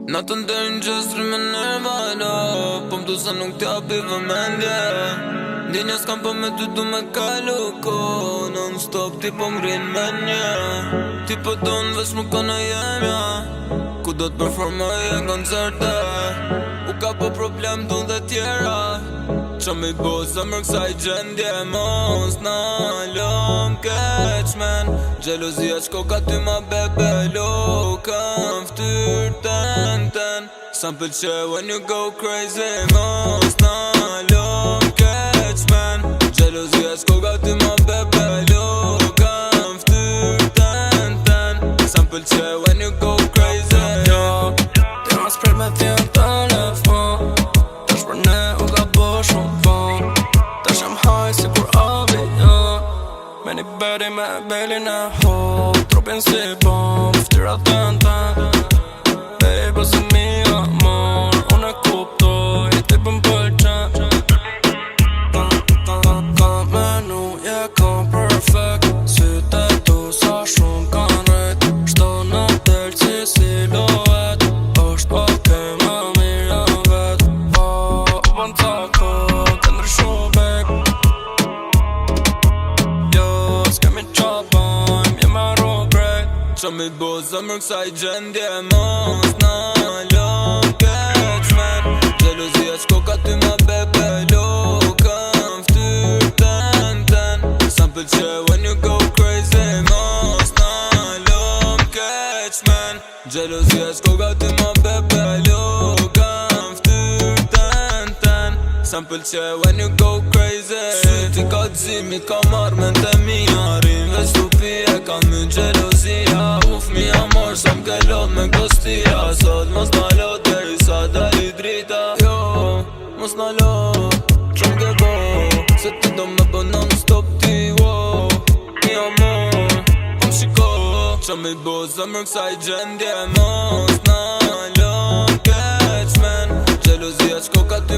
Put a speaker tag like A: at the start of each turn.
A: Na të ndërën gjësri me nërvalo, po m'du sa nuk t'ja pi vëmendje. Ndinja s'kam po me ty du me kalu ko, non stop ti po m'grin me nje. Ti po tonë vesh më kona jemja, ku do t'performoj e koncerte. U ka po problem du dhe tjera, qa me i bo zemër kësaj gjendje. Mos na lom keqmen, gjelozia qko ka ty ma bebe lokën ftyr ten. Sa m'pëlqe when you go crazy. Mos na lom keqmen, gjelozia qko ka ty ma bebe lokën ftyr ten. Sa m'pëlqe when you go crazy.
B: Ti ma s'prej me t'jen telefon, tash për ne u ka bo shumë bon. Tash jam high si kur avion, me një beri me belin e ho. Trupin si bom, ftyra ten. Baby se mi amor, unë e kuptoj, ti pëm pëlqen. Kam menu, kam perfect, syte tu sa shumë kan rejt. Shto në del si siluet, është okej më mirë jam vet. U ban tako, të ndryshu bek. Jo, s'kemi qa bajm, jem e rogrejt.
A: Qa me i bo zemër kësaj gjendje. Mos na lom keqmen, gjelozia qko ka ty ma bebe lokën ftyr ten. Sa m'pëlqe when you go crazy. Mos na lom keqmen, gjelozia qko ka ty ma bebe lokën ftyr ten. Sa m'pëlqe when you go crazy. Syti ka t'zimi, ka marrë men të mija, rinve stupia, ka my gjelozia. Uf mi amor, sa m'ke lot me kostia, sot mos na lot deri sa dali drita. Jo, mos na lot, që m'ke bo, se ti do me bo non stop ti, wo. Mi amor, po m'shiko, qa me i bo zemër kësaj gjendje. Mos na lom keqmen, gjelozia qko ka ty